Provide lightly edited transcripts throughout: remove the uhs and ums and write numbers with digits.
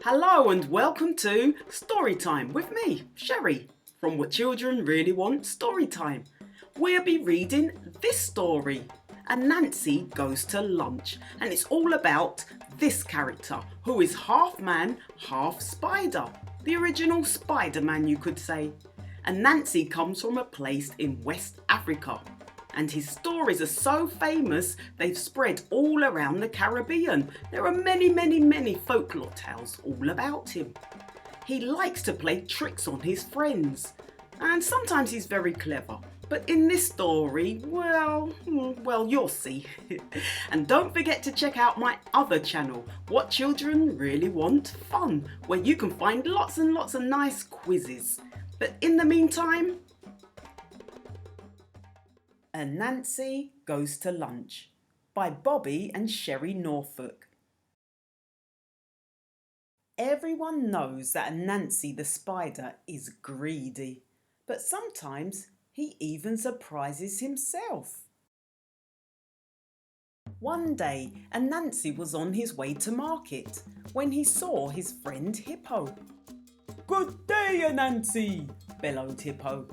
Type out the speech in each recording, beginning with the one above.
Hello and welcome to Storytime with me, Sherry, from What Children Really Want Storytime. We'll be reading this story, Anansi Goes to Lunch, and it's all about this character who is half man, half spider. The original Spider-Man, you could say. Anansi comes from a place in West Africa, and his stories are so famous they've spread all around the Caribbean. There are many folklore tales all about him. He likes to play tricks on his friends, and sometimes he's very clever. But in this story, well, you'll see. And don't forget to check out my other channel, What Children Really Want Fun, where you can find lots and lots of nice quizzes. But in the meantime, Anansi Goes to Lunch by Bobby and Sherry Norfolk. Everyone knows that Anansi the spider is greedy, but sometimes he even surprises himself. One day, Anansi was on his way to market when he saw his friend Hippo. "Good day, Anansi," bellowed Hippo.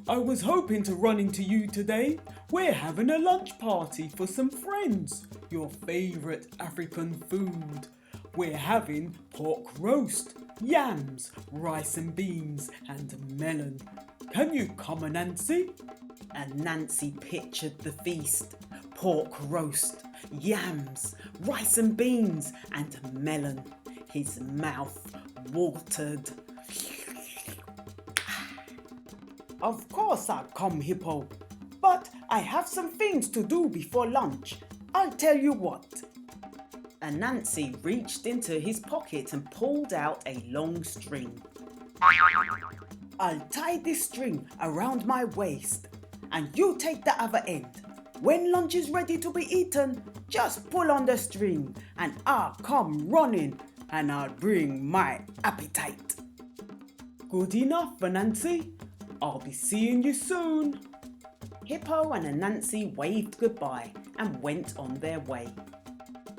"I was hoping to run into you today. We're having a lunch party for some friends. Your favourite African food. We're having pork roast, yams, rice and beans and melon. Can you come, Anansi?" Anansi pictured the feast. Pork roast, yams, rice and beans and melon. His mouth watered. "Of course I'll come, Hippo, but I have some things to do before lunch. I'll tell you what." Anansi reached into his pocket and pulled out a long string. "I'll tie this string around my waist, and you take the other end. When lunch is ready to be eaten, just pull on the string, and I'll come running, and I'll bring my appetite." "Good enough, Anansi. I'll be seeing you soon." Hippo and Anansi waved goodbye and went on their way.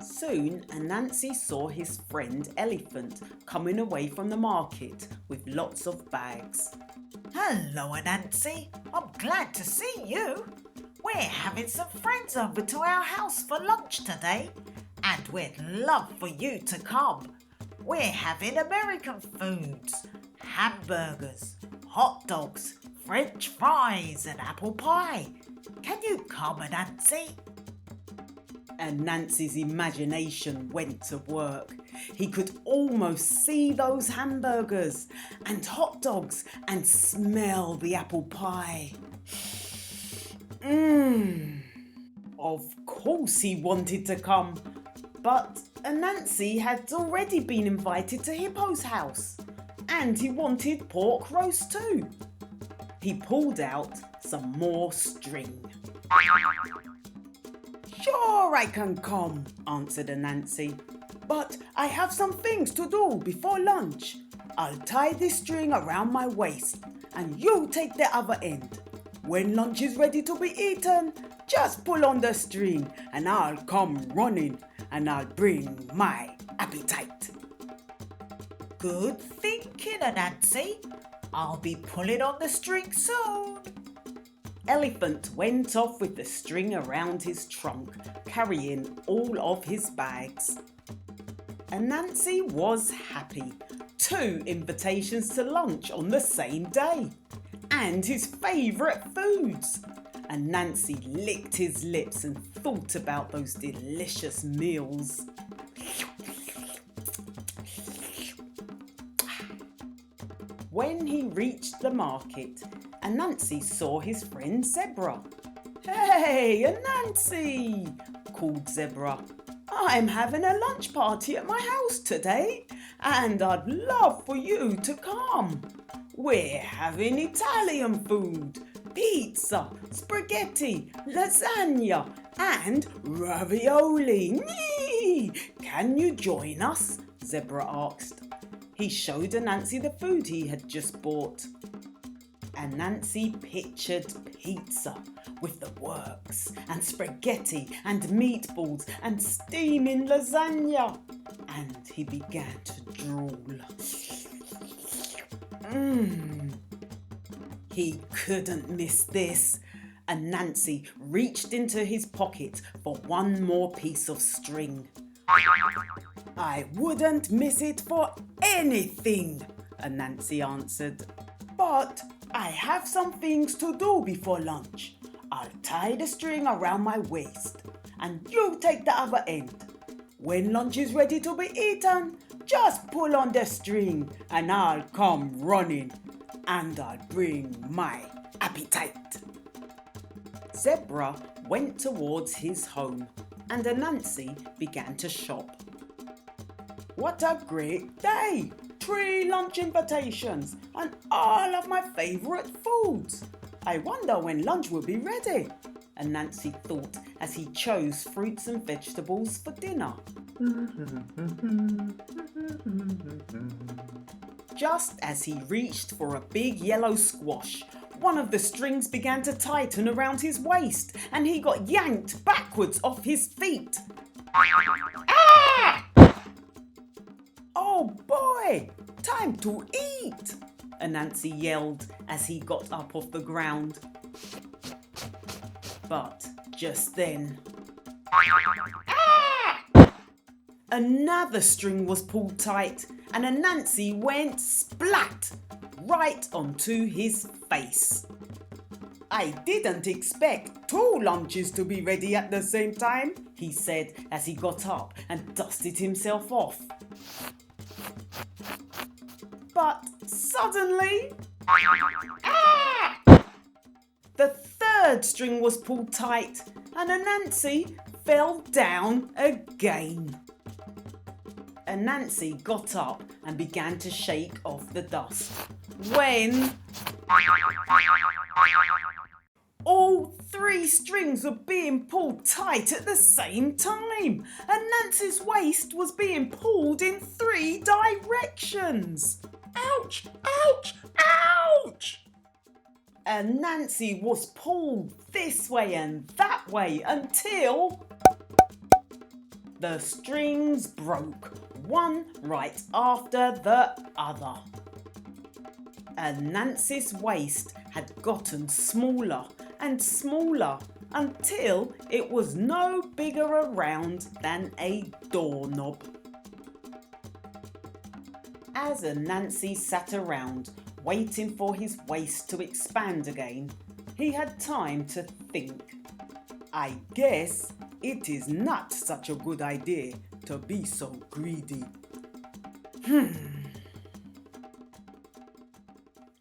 Soon Anansi saw his friend Elephant coming away from the market with lots of bags. "Hello, Anansi. I'm glad to see you. We're having some friends over to our house for lunch today, and we'd love for you to come. We're having American foods, hamburgers, hot dogs, French fries and apple pie. Can you come, Anansi?" Anansi's imagination went to work. He could almost see those hamburgers and hot dogs and smell the apple pie. Of course he wanted to come, but Anansi had already been invited to Hippo's house, and he wanted pork roast too. He pulled out some more string. "Sure I can come," answered Anansi, "but I have some things to do before lunch. I'll tie this string around my waist, and you take the other end. When lunch is ready to be eaten, just pull on the string, and I'll come running, and I'll bring my appetite." Good thinking, Anansi. I'll be pulling on the string soon. Elephant went off with the string around his trunk, carrying all of his bags. Anansi was happy. 2 invitations to lunch on the same day, and his favourite foods. Anansi licked his lips and thought about those delicious meals. When he reached the market, Anansi saw his friend Zebra. "Hey, Anansi!" called Zebra. "I'm having a lunch party at my house today, and I'd love for you to come. We're having Italian food, pizza, spaghetti, lasagna, and ravioli. Can you join us?" Zebra asked. He showed Anansi the food he had just bought. Anansi pictured pizza with the works, and spaghetti and meatballs and steaming lasagna. and he began to drool. He couldn't miss this. Anansi reached into his pocket for one more piece of string. I wouldn't miss it for anything, Anansi answered. But I have some things to do before lunch. I'll tie the string around my waist, and you take the other end. When lunch is ready to be eaten, just pull on the string and I'll come running, and I'll bring my appetite. Zebra went towards his home, and Anansi began to shop. What a great day! 3 lunch invitations and all of my favourite foods. I wonder when lunch will be ready, Anansi thought as he chose fruits and vegetables for dinner. Just as he reached for a big yellow squash, one of the strings began to tighten around his waist and he got yanked backwards off his feet. Ah! Oh boy! Time to eat! Anansi yelled as he got up off the ground. But just then, another string was pulled tight and Anansi went splat right onto his face. I didn't expect 2 lunches to be ready at the same time, he said as he got up and dusted himself off. But suddenly, the 3rd string was pulled tight and Anansi fell down again. Anansi got up and began to shake off the dust when all 3 strings were being pulled tight at the same time. Anansi's waist was being pulled in 3 directions. Ouch! Ouch! Ouch! Anansi was pulled this way and that way until the strings broke, one right after the other. Anansi's waist had gotten smaller and smaller until it was no bigger around than a doorknob. As Anansi sat around waiting for his waist to expand again, he had time to think. I guess it is not such a good idea to be so greedy.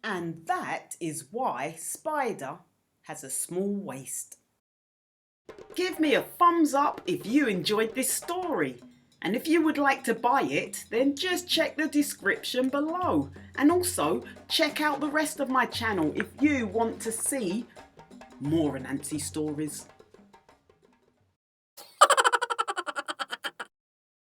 And that is why Spider has a small waist. Give me a thumbs up if you enjoyed this story. And if you would like to buy it, then just check the description below. And also check out the rest of my channel if you want to see more Anansi stories.